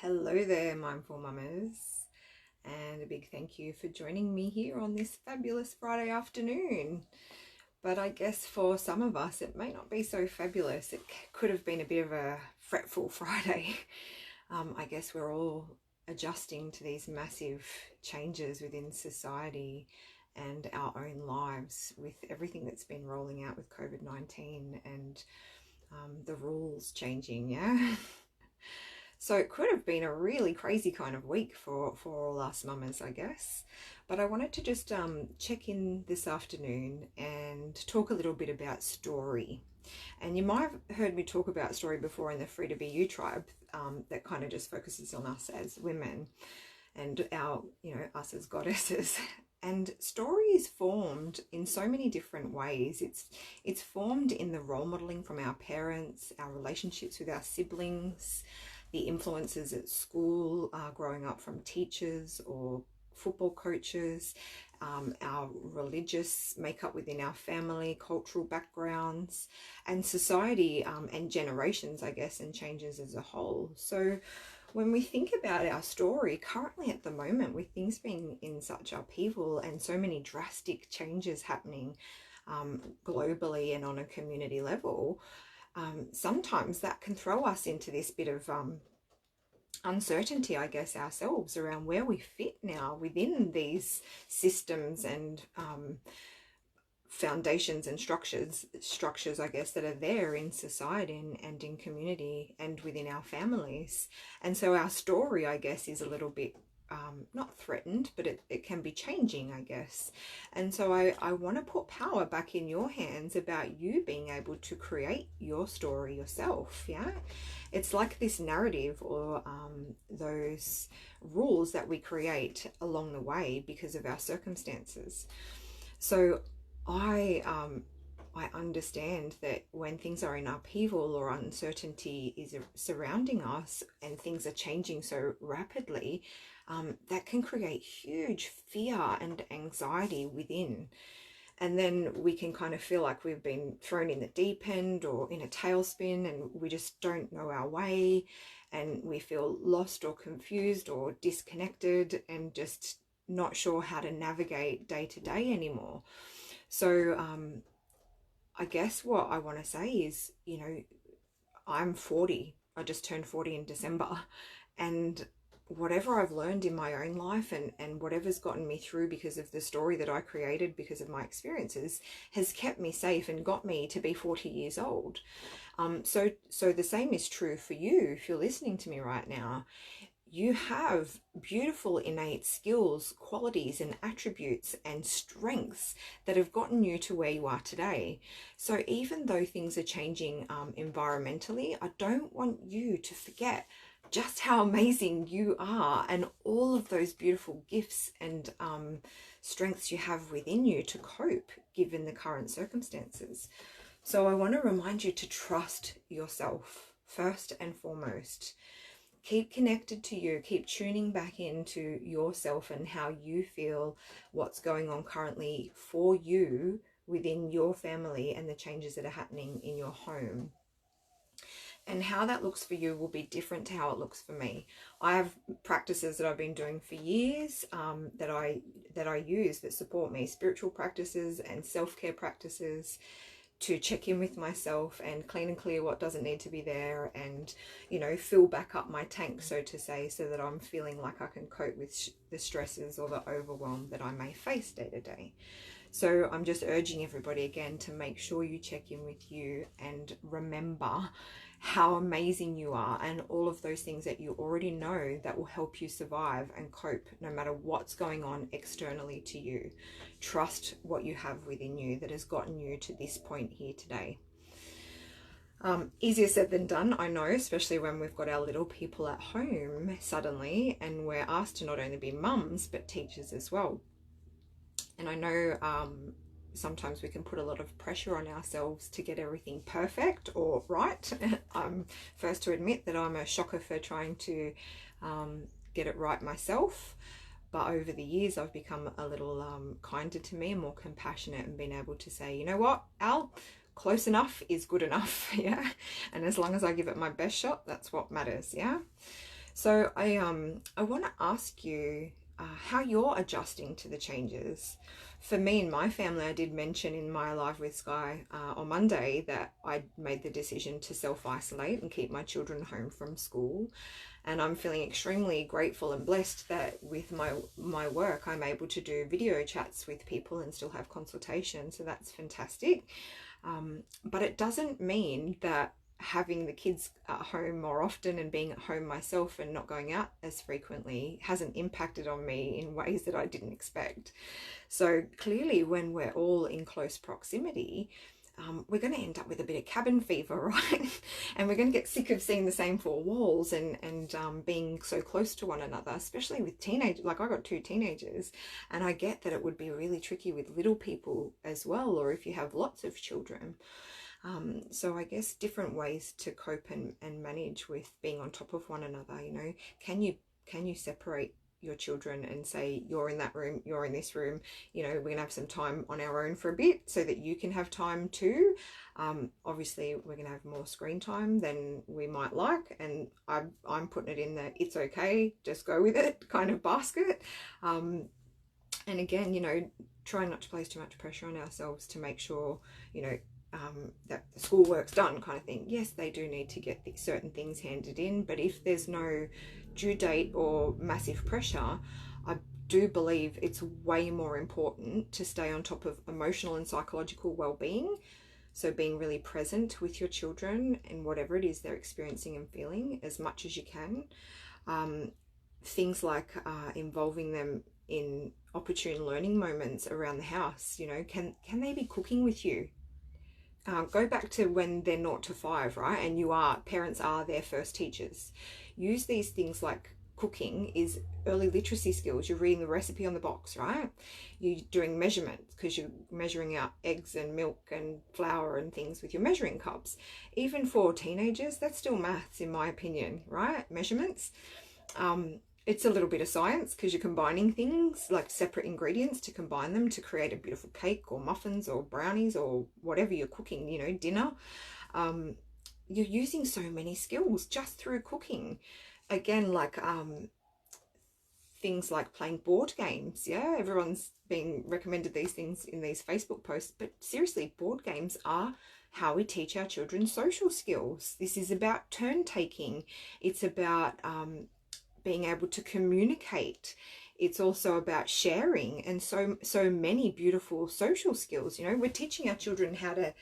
Hello there, mindful mamas, and a big thank you for joining me here on this fabulous Friday afternoon. But I guess for some of us, it may not be so fabulous. It could have been a bit of a fretful Friday. I guess we're all adjusting to these massive changes within society and our own lives with everything that's been rolling out with COVID-19 and the rules changing, yeah? So it could have been a really crazy kind of week for all us mamas, I guess. But I wanted to just check in this afternoon and talk a little bit about story. And you might have heard me talk about story before in the Free to Be You tribe, that kind of just focuses on us as women and our, us as goddesses. And story is formed in so many different ways. It's formed in the role modeling from our parents, our relationships with our siblings, the influences at school, growing up from teachers or football coaches, our religious makeup within our family, cultural backgrounds, and society, and generations, I guess, and changes as a whole. So when we think about our story currently at the moment, with things being in such upheaval and so many drastic changes happening globally and on a community level, sometimes that can throw us into this bit of uncertainty, I guess, ourselves around where we fit now within these systems and foundations and structures, I guess, that are there in society and in community and within our families. And so our story, I guess, is a little bit not threatened, but it can be changing, I guess. And so I want to put power back in your hands about you being able to create your story yourself. Yeah, it's like this narrative or those rules that we create along the way because of our circumstances. So I understand that when things are in upheaval or uncertainty is surrounding us and things are changing so rapidly, that can create huge fear and anxiety within. And then we can kind of feel like we've been thrown in the deep end or in a tailspin and we just don't know our way, and we feel lost or confused or disconnected and just not sure how to navigate day to day anymore. So I guess what I want to say is, I'm 40. I just turned 40 in December. And whatever I've learned in my own life and whatever's gotten me through because of the story that I created because of my experiences has kept me safe and got me to be 40 years old. So the same is true for you if you're listening to me right now. You have beautiful innate skills, qualities and attributes and strengths that have gotten you to where you are today. So even though things are changing environmentally, I don't want you to forget just how amazing you are and all of those beautiful gifts and strengths you have within you to cope given the current circumstances. So I want to remind you to trust yourself first and foremost. Keep connected to you, keep tuning back into yourself and how you feel, what's going on currently for you within your family and the changes that are happening in your home. And how that looks for you will be different to how it looks for me. I have practices that I've been doing for years that I use that support me, spiritual practices and self-care practices to check in with myself and clean and clear what doesn't need to be there and, fill back up my tank, so to say, so that I'm feeling like I can cope with the stresses or the overwhelm that I may face day to day. So I'm just urging everybody again to make sure you check in with you and remember how amazing you are and all of those things that you already know that will help you survive and cope no matter what's going on externally to you. Trust what you have within you that has gotten you to this point here today. Easier said than done, I know, especially when we've got our little people at home suddenly and we're asked to not only be mums but teachers as well. And I know sometimes we can put a lot of pressure on ourselves to get everything perfect or right. I'm first to admit that I'm a shocker for trying to get it right myself. But over the years, I've become a little kinder to me and more compassionate and been able to say, you know what, Al, close enough is good enough, yeah? And as long as I give it my best shot, that's what matters, yeah? So I want to ask you how you're adjusting to the changes. For me and my family, I did mention in my Live with Sky on Monday that I made the decision to self-isolate and keep my children home from school. And I'm feeling extremely grateful and blessed that with my work, I'm able to do video chats with people and still have consultation. So that's fantastic. But it doesn't mean that having the kids at home more often and being at home myself and not going out as frequently hasn't impacted on me in ways that I didn't expect. So clearly, when we're all in close proximity, we're going to end up with a bit of cabin fever, right? And we're going to get sick of seeing the same four walls and being so close to one another, especially with teenagers. Like, I got two teenagers, and I get that it would be really tricky with little people as well, or if you have lots of children. So I guess different ways to cope and manage with being on top of one another. You know, can you separate your children and say, you're in that room, you're in this room, you know, we're gonna have some time on our own for a bit so that you can have time too. Obviously we're gonna have more screen time than we might like, and I'm putting it in the it's okay, just go with it kind of basket. And again, you know, try not to place too much pressure on ourselves to make sure, you know, that the schoolwork's done kind of thing. Yes, they do need to get certain things handed in, but if there's no due date or massive pressure, I do believe it's way more important to stay on top of emotional and psychological well-being. So being really present with your children and whatever it is they're experiencing and feeling as much as you can. Things like involving them in opportune learning moments around the house. You know, can they be cooking with you? Go back to when they're 0 to 5, right? And parents are their first teachers. Use these things like cooking is early literacy skills. You're reading the recipe on the box, right? You're doing measurements because you're measuring out eggs and milk and flour and things with your measuring cups. Even for teenagers, that's still maths in my opinion, right? Measurements. It's a little bit of science because you're combining things like separate ingredients to combine them to create a beautiful cake or muffins or brownies or whatever you're cooking, you know, dinner. You're using so many skills just through cooking. Again, like things like playing board games. Yeah, everyone's being recommended these things in these Facebook posts, but seriously, board games are how we teach our children social skills. This is about turn taking. It's about being able to communicate. It's also about sharing, and so many beautiful social skills. You know, we're teaching our children how to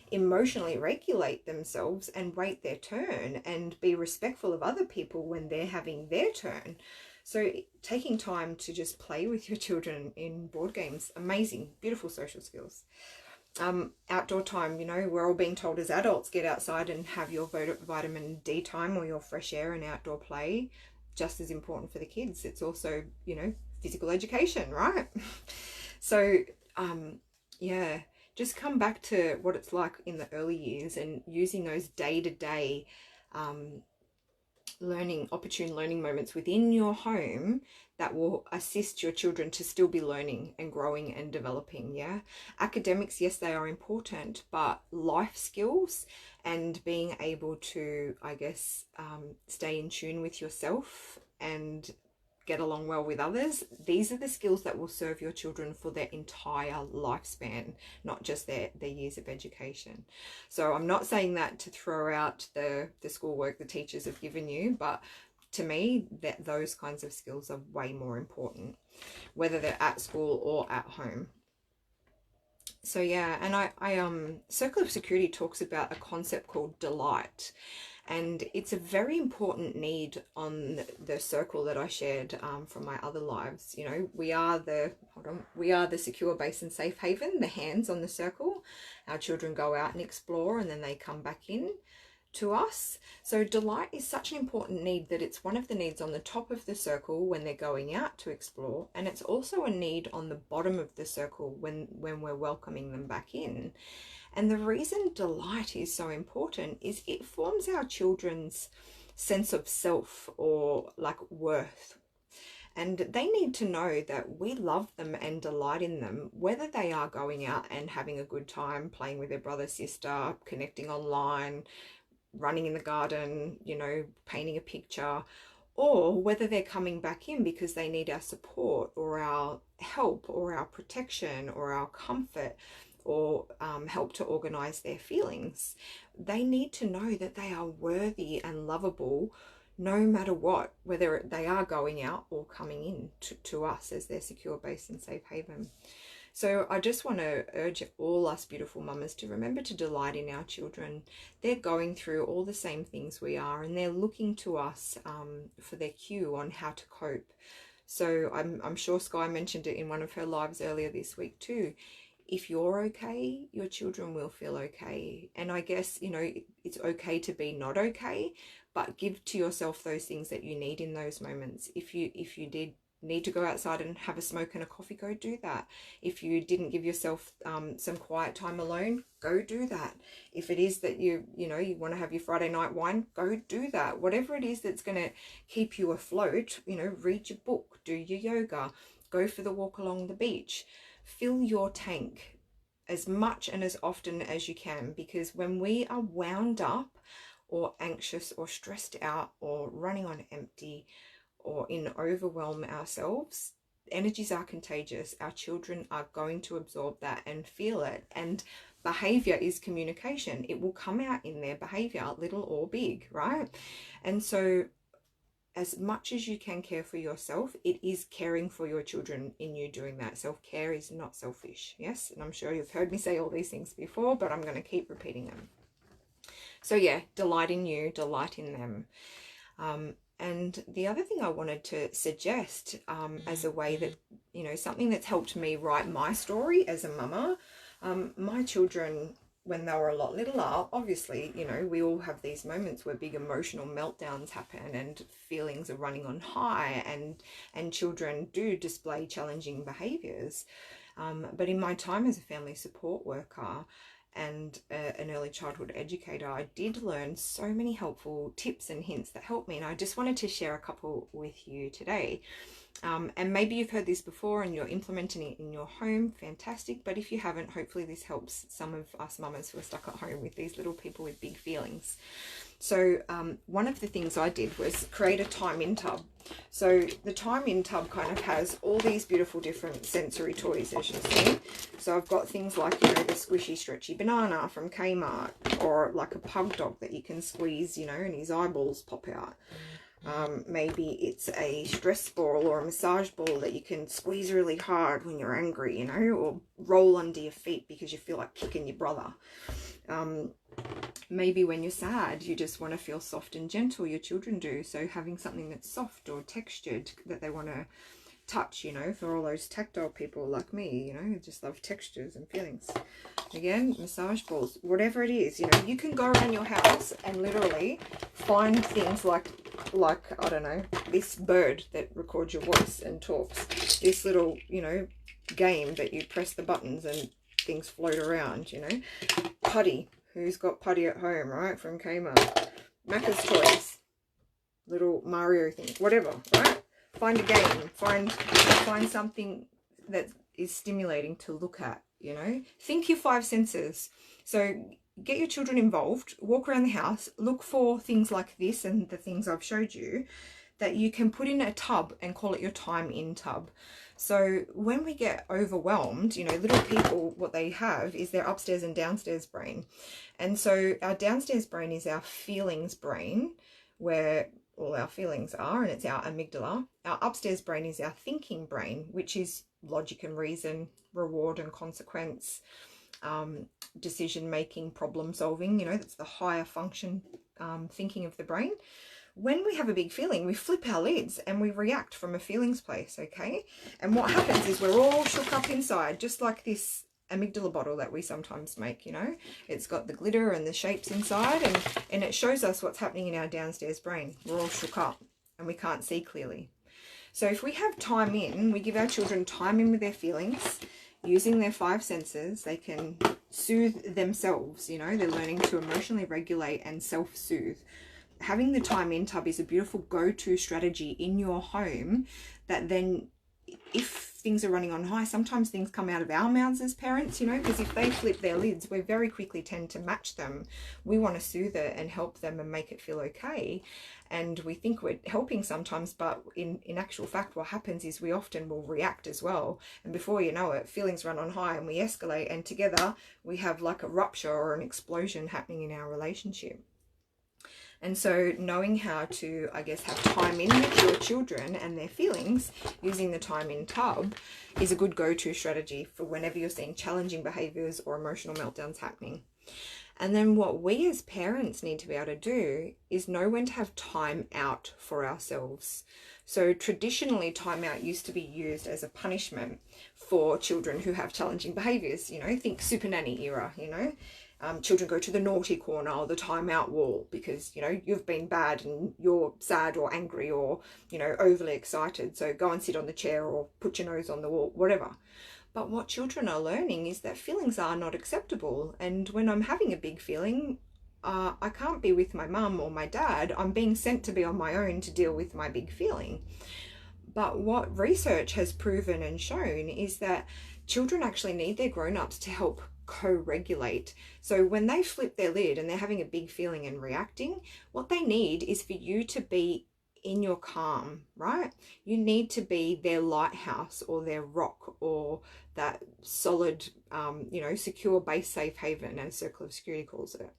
emotionally regulate themselves and wait their turn and be respectful of other people when they're having their turn. So taking time to just play with your children in board games, amazing, beautiful social skills. Outdoor time, you know, we're all being told as adults, get outside and have your vitamin D time or your fresh air and outdoor play. Just as important for the kids. It's also, you know, physical education, right? So yeah, just come back to what it's like in the early years and using those day-to-day opportune learning moments within your home that will assist your children to still be learning and growing and developing. Yeah, academics, yes, they are important, but life skills and being able to, I guess, stay in tune with yourself and get along well with others, these are the skills that will serve your children for their entire lifespan, not just their years of education. So I'm not saying that to throw out the schoolwork the teachers have given you, but to me, that those kinds of skills are way more important, whether they're at school or at home. So yeah, and I Circle of Security talks about a concept called delight, and it's a very important need on the circle that I shared from my other lives. You know, we are the secure base and safe haven, the hands on the circle. Our children go out and explore and then they come back in to us. So delight is such an important need that it's one of the needs on the top of the circle when they're going out to explore, and it's also a need on the bottom of the circle when we're welcoming them back in. And the reason delight is so important is it forms our children's sense of self or like worth. And they need to know that we love them and delight in them, whether they are going out and having a good time, playing with their brother, sister, connecting online, running in the garden, you know, painting a picture, or whether they're coming back in because they need our support or our help or our protection or our comfort, or help to organize their feelings. They need to know that they are worthy and lovable no matter what, whether they are going out or coming in to us as their secure base and safe haven. So I just want to urge all us beautiful mamas to remember to delight in our children. They're going through all the same things we are, and they're looking to us for their cue on how to cope. So I'm sure Sky mentioned it in one of her lives earlier this week too. If you're okay, your children will feel okay. And I guess, you know, it's okay to be not okay, but give to yourself those things that you need in those moments. If you did need to go outside and have a smoke and a coffee, go do that. If you didn't give yourself some quiet time alone, go do that. If it is that you want to have your Friday night wine, go do that. Whatever it is that's going to keep you afloat, you know, read your book, do your yoga, go for the walk along the beach. Fill your tank as much and as often as you can, because when we are wound up or anxious or stressed out or running on empty or in overwhelm ourselves, energies are contagious. Our children are going to absorb that and feel it. And behavior is communication. It will come out in their behavior, little or big, right? And so as much as you can care for yourself, it is caring for your children in you doing that. Self-care is not selfish. Yes, and I'm sure you've heard me say all these things before, but I'm going to keep repeating them. So yeah, delight in you, delight in them. And the other thing I wanted to suggest as a way that, you know, something that's helped me write my story as a mama, my children, when they were a lot littler, obviously, you know, we all have these moments where big emotional meltdowns happen and feelings are running on high, and children do display challenging behaviors. But in my time as a family support worker and an early childhood educator, I did learn so many helpful tips and hints that helped me, and I just wanted to share a couple with you today. And maybe you've heard this before and you're implementing it in your home, fantastic. But if you haven't, hopefully this helps some of us mamas who are stuck at home with these little people with big feelings. So one of the things I did was create a time-in tub. So the time-in tub kind of has all these beautiful different sensory toys, as you see. So I've got things like, you know, the squishy stretchy banana from Kmart, or like a pug dog that you can squeeze, you know, and his eyeballs pop out. Maybe it's a stress ball or a massage ball that you can squeeze really hard when you're angry, you know, or roll under your feet because you feel like kicking your brother. Maybe when you're sad, you just want to feel soft and gentle. Your children do. So having something that's soft or textured that they want to touch, you know, for all those tactile people like me, you know, who just love textures and feelings. Again, massage balls, whatever it is, you know, you can go around your house and literally find things like I don't know, this bird that records your voice and talks, this little, you know, game that you press the buttons and things float around, you know, putty, who's got putty at home, right, from Kmart, Macca's toys, little Mario thing, whatever, right? Find a game, find something that is stimulating to look at, you know. Think your five senses. So get your children involved, walk around the house, look for things like this and the things I've showed you that you can put in a tub and call it your time-in tub. So when we get overwhelmed, you know, little people, what they have is their upstairs and downstairs brain. And so our downstairs brain is our feelings brain, where all our feelings are, and it's our amygdala. Our upstairs brain is our thinking brain, which is logic and reason, reward and consequence, decision making, problem solving, you know, that's the higher function thinking of the brain. When we have a big feeling, we flip our lids and we react from a feelings place, okay? And what happens is we're all shook up inside, just like this amygdala bottle that we sometimes make, you know. It's got the glitter and the shapes inside, and it shows us what's happening in our downstairs brain. We're all shook up and we can't see clearly. So if we have time in, we give our children time in with their feelings, using their five senses. They can soothe themselves, you know, they're learning to emotionally regulate and self-soothe. Having the time-in tub is a beautiful go-to strategy in your home that then, if things are running on high, sometimes things come out of our mouths as parents, you know, because if they flip their lids, we very quickly tend to match them. We want to soothe it and help them and make it feel okay. And we think we're helping sometimes, but in actual fact, what happens is we often will react as well. And before you know it, feelings run on high and we escalate, and together we have like a rupture or an explosion happening in our relationship. And so knowing how to, I guess, have time in with your children and their feelings using the time in tub is a good go-to strategy for whenever you're seeing challenging behaviors or emotional meltdowns happening. And then what we as parents need to be able to do is know when to have time out for ourselves. So traditionally, time out used to be used as a punishment for children who have challenging behaviors. You know, think super nanny era, you know. Children go to the naughty corner or the timeout wall because, you know, you've been bad and you're sad or angry or, you know, overly excited. So go and sit on the chair or put your nose on the wall, whatever. But what children are learning is that feelings are not acceptable. And when I'm having a big feeling, I can't be with my mum or my dad. I'm being sent to be on my own to deal with my big feeling. But what research has proven and shown is that children actually need their grown-ups to help co-regulate. So when they flip their lid and they're having a big feeling and reacting, what they need is for you to be in your calm, right? You need to be their lighthouse or their rock or that solid, you know, secure base safe haven, as Circle of Security calls it.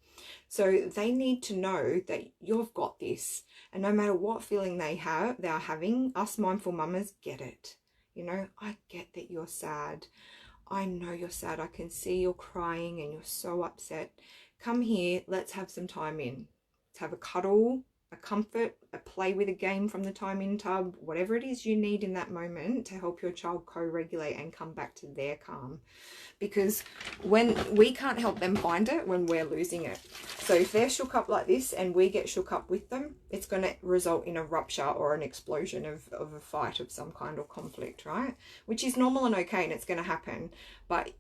So they need to know that you've got this, and no matter what feeling they're having, us mindful mamas get it. You know, I get that you're sad. I know you're sad. I can see you're crying and you're so upset. Come here, let's have some time in. Let's have a cuddle, a comfort, a play with a game from the time in tub, whatever it is you need in that moment to help your child co-regulate and come back to their calm. Because when we can't help them find it when we're losing it. So if they're shook up like this and we get shook up with them, it's going to result in a rupture or an explosion of a fight of some kind or conflict, right? Which is normal and okay, and it's going to happen. But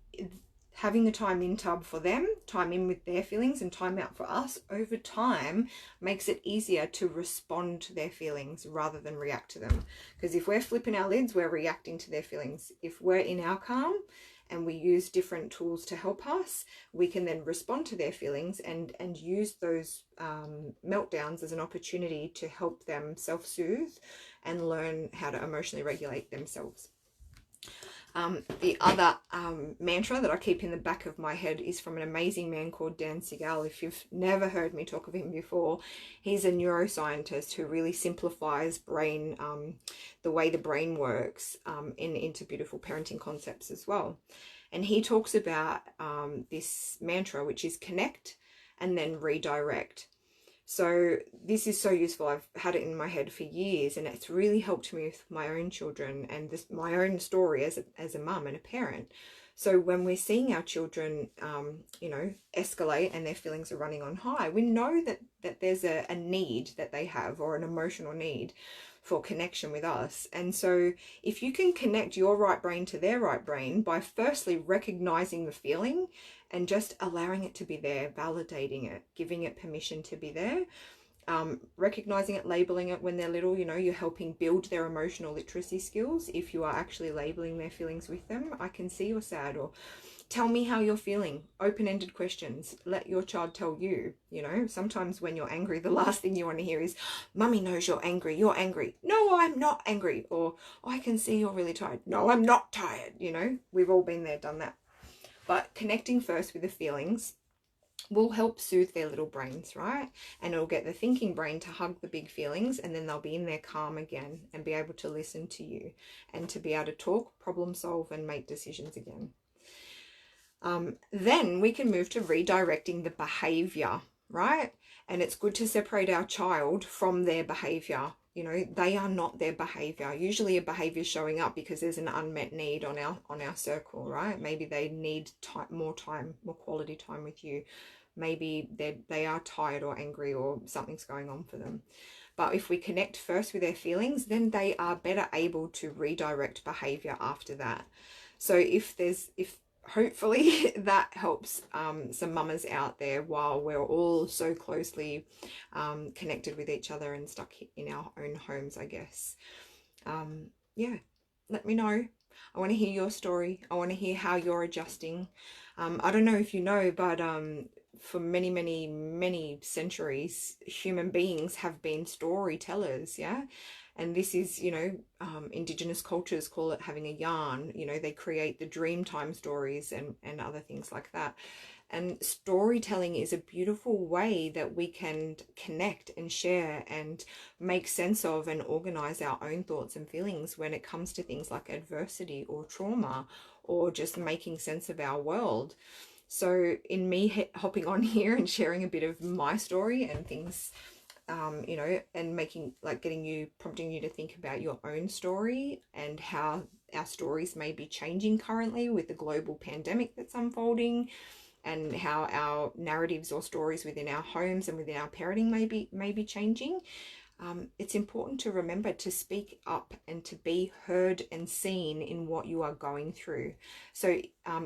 having the time in tub for them, time in with their feelings, and time out for us over time makes it easier to respond to their feelings rather than react to them. Because if we're flipping our lids, we're reacting to their feelings. If we're in our calm and we use different tools to help us, we can then respond to their feelings and use those meltdowns as an opportunity to help them self-soothe and learn how to emotionally regulate themselves. The other mantra that I keep in the back of my head is from an amazing man called Dan Siegel. If you've never heard me talk of him before, he's a neuroscientist who really simplifies brain, the way the brain works into beautiful parenting concepts as well. And he talks about this mantra, which is connect and then redirect. So this is so useful. I've had it in my head for years, and it's really helped me with my own children and my own story as a mum and a parent. So when we're seeing our children, you know, escalate and their feelings are running on high, we know that there's a need that they have, or an emotional need for connection with us. And so if you can connect your right brain to their right brain by firstly recognizing the feeling and just allowing it to be there, validating it, giving it permission to be there, recognizing it, labeling it when they're little, you know, you're helping build their emotional literacy skills. If you are actually labeling their feelings with them, I can see you're sad, or tell me how you're feeling. Open-ended questions. Let your child tell you, you know. Sometimes when you're angry, the last thing you want to hear is, Mummy knows you're angry. You're angry. No, I'm not angry. Or, I can see you're really tired. No, I'm not tired. You know, we've all been there, done that. But connecting first with the feelings will help soothe their little brains, right? And it'll get the thinking brain to hug the big feelings, and then they'll be in their calm again and be able to listen to you and to be able to talk, problem solve, and make decisions again. Then we can move to redirecting the behavior, right? And it's good to separate our child from their behavior. You know, they are not their behavior. Usually a behavior is showing up because there's an unmet need on our circle, right? Maybe they need more quality time with you. Maybe they are tired or angry, or something's going on for them. But if we connect first with their feelings, then they are better able to redirect behavior after that. So if hopefully that helps some mamas out there while we're all so closely connected with each other and stuck in our own homes, I guess. Yeah. let me know. I want to hear your story. I want to hear how you're adjusting. I don't know if you know, but for many, many, many centuries, human beings have been storytellers, yeah? And this is, you know, indigenous cultures call it having a yarn. You know, they create the dreamtime stories and other things like that. And storytelling is a beautiful way that we can connect and share and make sense of and organize our own thoughts and feelings when it comes to things like adversity or trauma or just making sense of our world. So in me hopping on here and sharing a bit of my story and things, you know, and making, like, getting you, prompting you to think about your own story and how our stories may be changing currently with the global pandemic that's unfolding, and how our narratives or stories within our homes and within our parenting may be changing. It's important to remember to speak up and to be heard and seen in what you are going through. So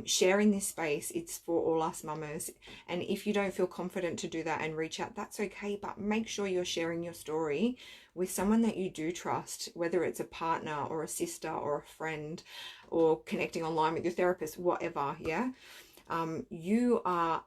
sharing this space, it's for all us mamas. And if you don't feel confident to do that and reach out, that's okay. But make sure you're sharing your story with someone that you do trust, whether it's a partner or a sister or a friend, or connecting online with your therapist, whatever, yeah? You are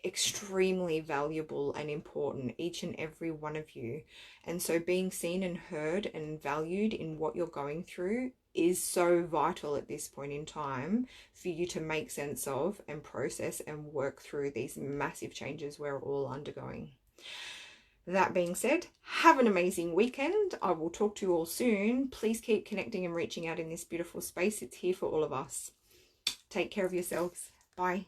extremely valuable and important, each and every one of you. And so being seen and heard and valued in what you're going through is so vital at this point in time for you to make sense of and process and work through these massive changes we're all undergoing. That being said, have an amazing weekend. I will talk to you all soon. Please keep connecting and reaching out in this beautiful space. It's here for all of us. Take care of yourselves. Bye.